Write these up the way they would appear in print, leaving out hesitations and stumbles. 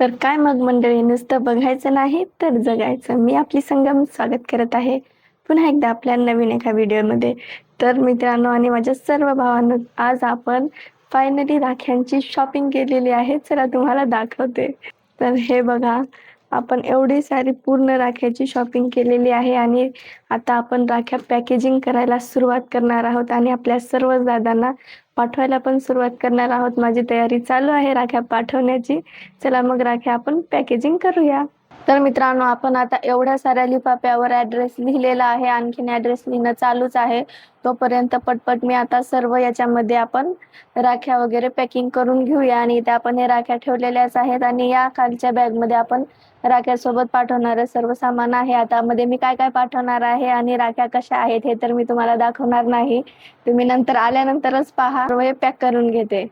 तर काय मग मंडळी, नुसतं बघायचं नाही तर जगायचं. मी आपली संगम स्वागत करत आहे पुन्हा एकदा आपल्या नवीन एका व्हिडिओमध्ये. तर मित्रांनो आणि माझ्या सर्व भावांनो, आज आपण फायनली राख्यांची शॉपिंग केलेली आहे. चला तुम्हाला दाखवते. तर हे बघा, आपण एवढी सारी पूर्ण राख्याची शॉपिंग केलेली आहे आणि आता आपण राख्या पॅकेजिंग करायला सुरुवात करणार आहोत आणि आपल्या सर्व दादांना पाठवायला पण सुरुवात करणार आहोत. माझी तयारी चालू आहे राख्या पाठवण्याची. चला मग राख्या आपण पॅकेजिंग करूया. तर मित्रांनो, आपण आता एवढ्या साऱ्या लिफाफ्यावर ॲड्रेस लिहिलेला आहे, आणखीन ॲड्रेस लिहिणं चालूच आहे. तोपर्यंत पटपट मी आता सर्व याच्यामध्ये आपण राख्या वगैरे पॅकिंग करून घेऊया. आणि इथे आपण हे राख्या ठेवलेल्याच आहेत आणि या खालच्या बॅगमध्ये आपण राख्यासोबत पाठवणारं सर्व सामान आहे. आता मध्ये मी काय काय पाठवणार आहे आणि राख्या कशा आहेत हे तर मी तुम्हाला दाखवणार नाही. तुम्ही नंतर आल्यानंतरच पहा. सर्व हे पॅक करून घेते.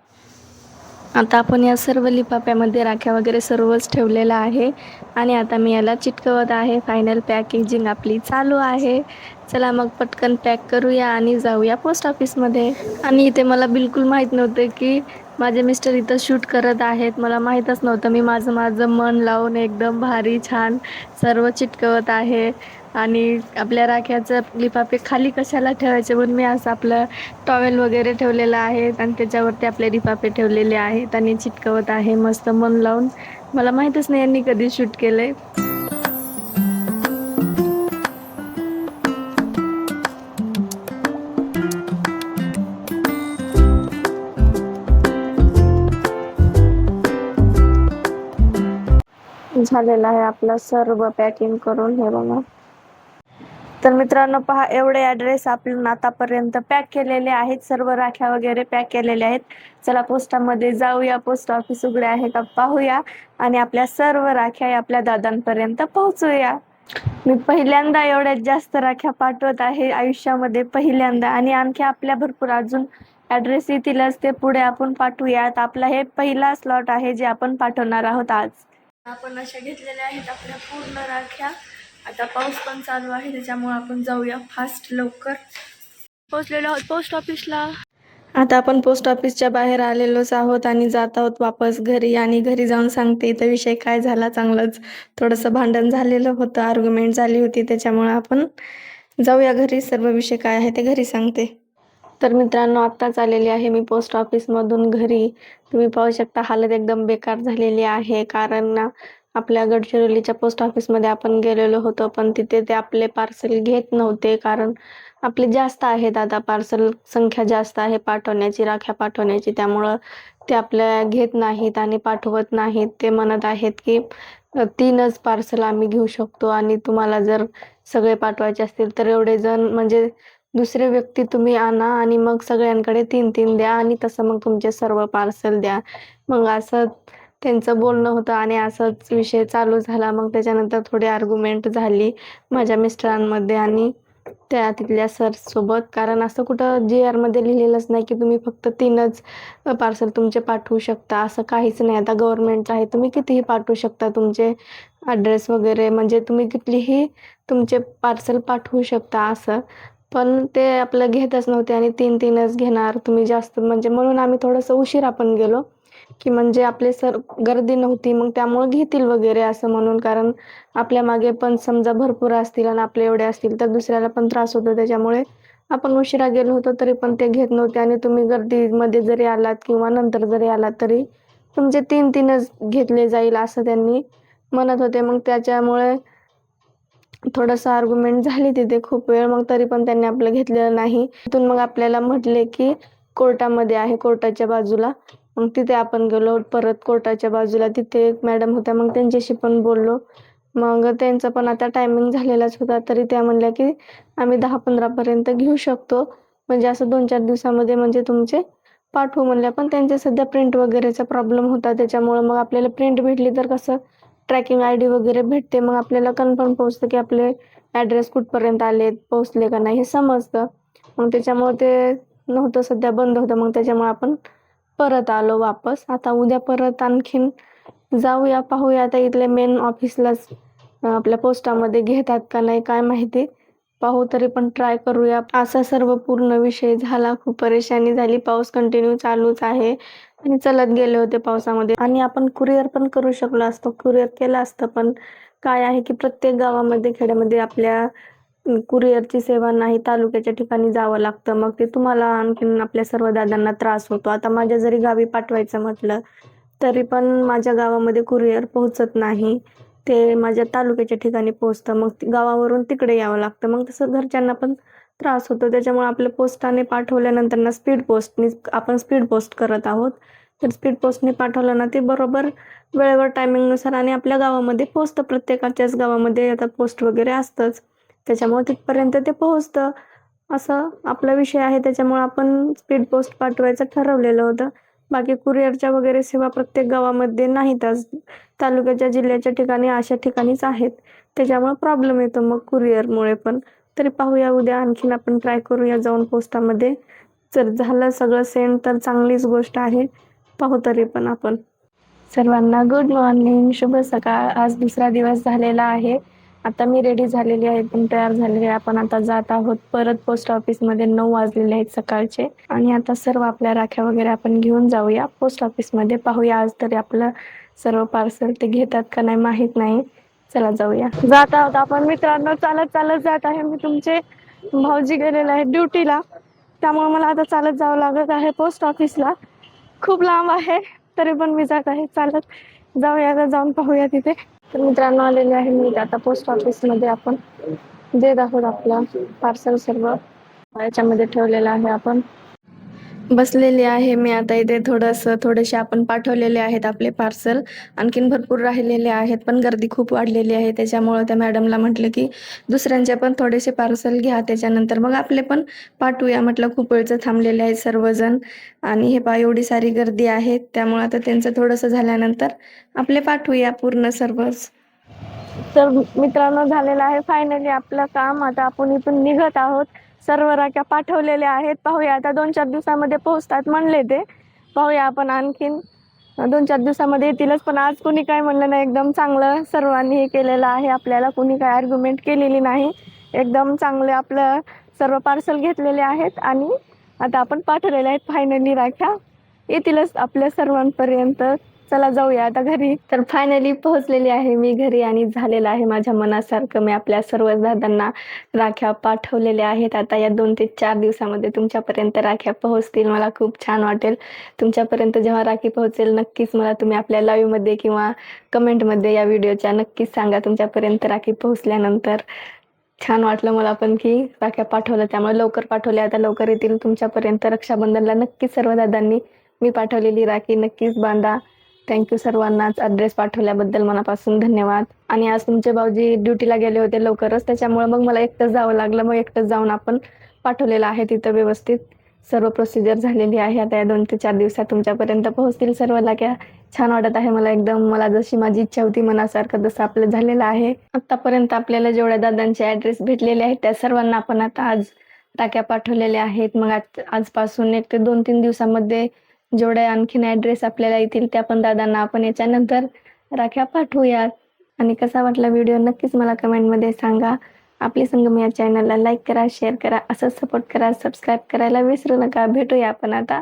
आता आपण या सर्व लिफाफ्यामध्ये राख्या वगैरे सर्वच ठेवलेलं आहे आणि आता मी याला चिटकवत आहे. फायनल पॅकेजिंग आपली चालू आहे. चला मग पटकन पॅक करूया आणि जाऊया पोस्ट ऑफिसमध्ये. आणि इथे मला बिलकुल माहीत नव्हते की माझे मिस्टर इथं शूट करत आहेत. मला माहीतच नव्हतं. मी माझं मन लावून एकदम भारी छान सर्व चिटकवत आहे. आणि आपल्या राख्याचं लिफाफे खाली कशाला ठेवायचे म्हणून मी असं आपलं टॉवेल वगैरे ठेवलेलं आहे आणि त्याच्यावरती आपले लिफाफे ठेवलेले आहेत आणि चिटकवत आहे मस्त मन लावून. मला माहीतच नाही यांनी कधी शूट केलंय. झालेलं आहे आपलं सर्व पॅकिंग करून. हे बघा. तर मित्रांनो पहा, एवढे ॲड्रेस आपण आतापर्यंत पॅक केलेले आहेत. सर्व राख्या वगैरे पॅक केलेल्या आहेत. चला पोस्टामध्ये जाऊया. पोस्ट ऑफिस उघडे आहे का पाहूया आणि आपल्या सर्व राख्या आपल्या दादांपर्यंत पोहोचूया. मी पहिल्यांदा एवढ्यात जास्त राख्या पाठवत आहे आयुष्यामध्ये, पहिल्यांदा. आणि आणखी आपल्या भरपूर अजून ॲड्रेस येतीलच, ते पुढे आपण पाठवूयात. आपला हे पहिला स्लॉट आहे जे आपण पाठवणार आहोत आज. आपण अशा घेतलेल्या आहेत आपल्या पूर्ण राख्या. आता पाऊस पण चालू आहे त्याच्यामुळे आपण जाऊया फास्ट. लवकर पोहोचलेलो आहोत पोस्ट ऑफिसला. आता आपण पोस्ट ऑफिसच्या बाहेर आलेलोच आहोत आणि जात आहोत वापस घरी. आणि घरी जाऊन सांगते इथं विषय काय झाला. चांगलंच थोडंसं भांडण झालेलं होतं, आर्ग्युमेंट झाली होती, त्याच्यामुळे आपण जाऊया घरी. सर्व विषय काय आहे ते घरी सांगते. तर मित्रांनो, आत्ताच आलेली आहे मी पोस्ट ऑफिसमधून घरी. तुम्ही पाहू शकता हालत एकदम बेकार झालेली आहे. कारण ना आपल्या गडचिरोलीच्या पोस्ट ऑफिसमध्ये आपण गेलेलो होतो, पण तिथे ते आपले पार्सल घेत नव्हते. कारण आपले जास्त आहेत, आता पार्सल संख्या जास्त आहे पाठवण्याची, राख्या पाठवण्याची. त्यामुळं ते आपल्या घेत नाहीत आणि पाठवत नाहीत. ते म्हणत आहेत की 3च पार्सल आम्ही घेऊ शकतो आणि तुम्हाला जर सगळे पाठवायचे असतील तर एवढे जण म्हणजे दुसरे व्यक्ती तुम्ही आणा आणि मग सगळ्यांकडे 3-3 द्या आणि तसं मग तुमचे सर्व पार्सल द्या. मग असं त्यांचं बोलणं होतं आणि असंच विषय चालू झाला. मग त्याच्यानंतर थोडी आर्ग्युमेंट झाली माझ्या मिस्टरांमध्ये आणि त्या तिथल्या सरसोबत. कारण असं कुठं GRमध्ये लिहिलेलंच नाही की तुम्ही फक्त 3च पार्सल तुमचे पाठवू शकता, असं काहीच नाही. आता गव्हर्नमेंटचं आहे, तुम्ही कितीही पाठवू शकता तुमचे ॲड्रेस वगैरे, म्हणजे तुम्ही कितीही तुमचे पार्सल पाठवू शकता असं. पण ते आपलं घेतच नव्हते आणि 3-3च घेणार तुम्ही जास्त, म्हणजे म्हणून आम्ही थोडंसं उशिरा पण गेलो की म्हणजे आपले सर गर्दी नव्हती, मग त्यामुळं घेतील वगैरे असं म्हणून. कारण आपल्या मागे पण समजा भरपूर असतील आणि आपले एवढे असतील तर दुसऱ्याला पण त्रास होतो. त्याच्यामुळे आपण उशिरा गेलो होतो तरी पण ते घेत नव्हते. आणि तुम्ही गर्दीमध्ये जरी आलात किंवा नंतर जरी आलात तरी तुमचे 3-3च घेतले जाईल असं त्यांनी म्हणत होते. मग त्याच्यामुळे थोडंसं आर्ग्युमेंट झाली तिथे खूप वेळ. मग तरी पण त्यांनी आपलं घेतलेलं नाही. तिथून मग आपल्याला म्हटले की कोर्टामध्ये आहे, कोर्टाच्या बाजूला. मग तिथे आपण गेलो परत कोर्टाच्या बाजूला. तिथे एक मॅडम होत्या, मग त्यांच्याशी पण बोललो. मग त्यांचं पण आता टायमिंग झालेलाच होता, तरी त्या म्हणल्या की आम्ही 10-15 घेऊ शकतो, म्हणजे असं 2-4 दिवसामध्ये म्हणजे तुमचे पाठवू म्हणल्या. पण त्यांचे सध्या प्रिंट वगैरेचा प्रॉब्लेम होता, त्याच्यामुळं मग आपल्याला प्रिंट भेटली तर कसं ट्रॅकिंग ID वगैरे भेटते. मग आपल्याला कन्फर्म पोहोचतं की आपले ॲड्रेस कुठपर्यंत आलेत, पोहोचले का नाही हे समजतं. मग त्याच्यामुळे ते नव्हतं, सध्या बंद होतं. मग त्याच्यामुळे आपण परत आलो वापस. आता उद्या परत आणखीन जाऊया, पाहूया. आता इथले मेन ऑफिसलाच आपल्या पोस्टामध्ये घेतात का नाही काय माहिती, पाहू. तरी पण ट्राय करूया. असा सर्व पूर्ण विषय झाला. खूप परेशानी झाली. पाऊस कंटिन्यू चालूच आहे आणि चालत गेले होते पावसामध्ये. आणि आपण कुरिअर पण करू शकलो असतो, कुरिअर केलं असतं. पण काय आहे की प्रत्येक गावामध्ये खेड्यामध्ये आपल्या कुरिअरची सेवा नाही, तालुक्याच्या ठिकाणी जावं लागतं. मग ते तुम्हाला आणखीन आपल्या सर्व दादांना त्रास होतो. आता माझ्या जरी गावी पाठवायचं म्हटलं तरी पण माझ्या गावामध्ये कुरिअर पोहोचत नाही, ते माझ्या तालुक्याच्या ठिकाणी पोहोचतं. मग गावावरून तिकडे यावं लागतं. मग तसं घरच्यांना पण त्रास होतो. त्याच्यामुळे आपल्या पोस्टाने पाठवल्यानंतर ना स्पीड पोस्टने आपण स्पीड पोस्ट करत आहोत. तर स्पीड पोस्टने पाठवलं ना ते बरोबर वेळेवर टायमिंगनुसार आणि आपल्या गावामध्ये पोहोचतं. प्रत्येकाच्याच गावामध्ये आता पोस्ट वगैरे असतंच, त्याच्यामुळे तिथपर्यंत ते पोहोचतं. असं आपला विषय आहे, त्याच्यामुळे आपण स्पीड पोस्ट पाठवायचं ठरवलेलं होतं. बाकी कुरिअरच्या वगैरे सेवा प्रत्येक गावामध्ये नाहीतच, तालुक्याच्या जिल्ह्याच्या ठिकाणी अशा ठिकाणीच आहेत. त्याच्यामुळे प्रॉब्लेम येतो मग कुरिअरमुळे पण. तरी पाहूया, उद्या आणखीन आपण ट्राय करूया जाऊन पोस्टामध्ये. जर झालं सगळं सेंड तर चांगलीच गोष्ट आहे. पाहू तरी पण आपण. सर्वांना गुड मॉर्निंग, शुभ सकाळ. आज दुसरा दिवस झालेला आहे. आता मी रेडी झालेली आहे, पण तयार झालेली आहे. आपण आता जात आहोत परत पोस्ट ऑफिसमध्ये. 9 वाजलेले आहेत सकाळचे. आणि आता सर्व आपल्या राख्या वगैरे आपण घेऊन जाऊया पोस्ट ऑफिसमध्ये. पाहूया आज तरी आपलं सर्व पार्सल ते घेतात का नाही माहीत नाही. चला जाऊया. जात आहोत आपण मित्रांनो, चालत चालत जात आहे मी. तुमचे भाऊजी गेलेले आहेत ड्युटीला, त्यामुळे मला आता चालत जावं लागत आहे पोस्ट ऑफिसला. खूप लांब आहे, तरी पण मी जात आहे चालत. जाऊया, आता जाऊन पाहूया तिथे. तर मित्रांनो, आलेले आहे मी आता पोस्ट ऑफिसमध्ये. आपण देत आहोत आपला पार्सल सर्व याच्यामध्ये ठेवलेलं आहे. आपण बसलेली आहे मी आता इथे. थोडेसे आपण पाठवलेले आहेत आपले पार्सल. आणखीन भरपूर राहिलेले आहेत, पण गर्दी खूप वाढलेली आहे. त्याच्यामुळं त्या मॅडमला म्हटलं की दुसऱ्यांचे पण थोडेसे पार्सल घ्या, त्याच्यानंतर मग आपले पण पाठवूया. म्हटलं खूप वेळचं थांबलेले आहेत सर्वजण. आणि हे पहा एवढी सारी गर्दी आहे, त्यामुळे आता त्यांचं थोडंसं झाल्यानंतर आपले पाठवूया पूर्ण सर्वच. तर मित्रांनो, झालेलं आहे फायनली आपलं काम. आता आपण इथून निघत आहोत. सर्व राख्या पाठवलेल्या आहेत. पाहूया आता 2-4 दिवसामध्ये पोहोचतात म्हणले ते. पाहूया आपण आणखीन 2-4 दिवसामध्ये येतीलच. पण आज कुणी काय म्हणलं नाही, एकदम चांगलं सर्वांनी हे केलेलं आहे. आपल्याला कुणी काय आर्ग्युमेंट केलेली नाही. एकदम चांगले आपलं सर्व पार्सल घेतलेले आहेत आणि आता आपण पाठवलेले आहेत. फायनली राख्या येतीलच आपल्या सर्वांपर्यंत. चला जाऊया आता घरी. तर फायनली पोहोचलेली आहे मी घरी आणि झालेलं आहे माझ्या मनासारखं. मी आपल्या सर्व दादांना राख्या पाठवलेल्या आहेत. आता या 2 ते 4 दिवसामध्ये तुमच्यापर्यंत राख्या पोहोचतील. मला खूप छान वाटेल. तुमच्यापर्यंत जेव्हा राखी पोहोचेल नक्कीच मला तुम्ही आपल्या लाईव्हमध्ये किंवा कमेंटमध्ये या व्हिडिओच्या नक्कीच सांगा. तुमच्यापर्यंत राखी पोहोचल्यानंतर छान वाटलं मला पण की राख्या पाठवलं, त्यामुळे लवकर पाठवल्या, आता लवकर येतील तुमच्यापर्यंत. रक्षाबंधनला नक्कीच सर्व दादांनी मी पाठवलेली राखी नक्कीच बांधा. थँक्यू सर्वांनाच. ॲड्रेस पाठवल्याबद्दल मनापासून धन्यवाद. आणि आज तुमचे भाऊजी ड्युटीला गेले होते लवकरच, त्याच्यामुळे मग मला एकटंच जावं लागलं. मग एकटंच जाऊन आपण पाठवलेलं आहे तिथं व्यवस्थित. सर्व प्रोसिजर झालेली आहे. आता या 2 ते 4 दिवसात तुमच्यापर्यंत पोहोचतील सर्व राख्या. छान वाटत आहे मला एकदम. मला जशी माझी इच्छा होती मनासारखं तसं आपलं झालेलं आहे. आत्तापर्यंत आपल्याला जेवढ्या दादांचे ॲड्रेस भेटलेले आहेत त्या सर्वांना आपण आता आज राख्या पाठवलेल्या आहेत. मग आजपासून 1 ते 2-3 दिवसामध्ये जेवढे आणखीन ॲड्रेस आपल्याला येतील त्या पण दादांना आपण याच्यानंतर राख्या पाठवूयात. आणि कसा वाटला व्हिडिओ नक्कीच मला कमेंटमध्ये सांगा. आपली संगम या चॅनलला लाईक करा, शेअर करा, असंच सपोर्ट करा, सबस्क्राईब करायला विसरू नका. भेटूया आपण आता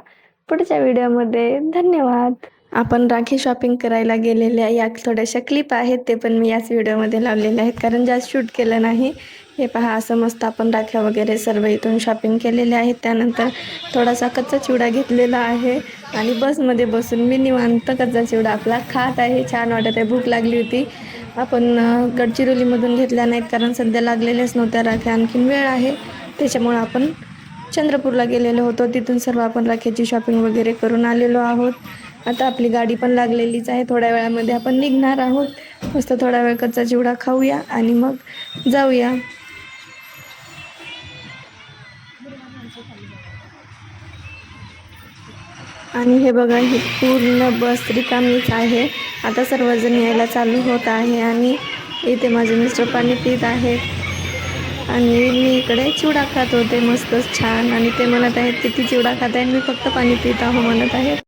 पुढच्या व्हिडिओमध्ये. धन्यवाद. आपण राखी शॉपिंग करायला गेलेल्या या थोड्याशा क्लिप आहेत, ते पण मी याच व्हिडिओमध्ये लावलेले आहेत कारण जास्त शूट केलं नाही. हे पहा, असं मस्त आपण राख्या वगैरे सर्व इथून शॉपिंग केलेले आहेत. त्यानंतर थोडासा कच्चा चिवडा घेतलेला आहे आणि बसमध्ये बसून मी निवांत कच्चा चिवडा आपला खात आहे. छान वाटत आहे. भूक लागली होती. आपण गडचिरोलीमधून घेतल्या नाहीत कारण सध्या लागलेल्याच नव्हत्या राख्या. आणखीन वेळ आहे, त्याच्यामुळे आपण चंद्रपूरला गेलेलो होतो. तिथून सर्व आपण राख्याची शॉपिंग वगैरे करून आलेलो आहोत. आता आपली गाडी पण लागलेलीच आहे. थोड्या वेळामध्ये आपण निघणार आहोत. मस्त थोडा वेळ कच्चा चिवडा खाऊया आणि मग जाऊया. आणि हे बघा, ही पूर्ण बस रिकामीच आहे. आता सर्वजण यायला चालू होत आहे आणि इथे माझे मिस्टर पाणी पित आहेत आणि मी इकडे चिवडा खात होते मस्तच छान. आणि ते म्हणत आहेत किती चिवडा खात आहे, मी फक्त पाणी पित आहो म्हणत आहेत.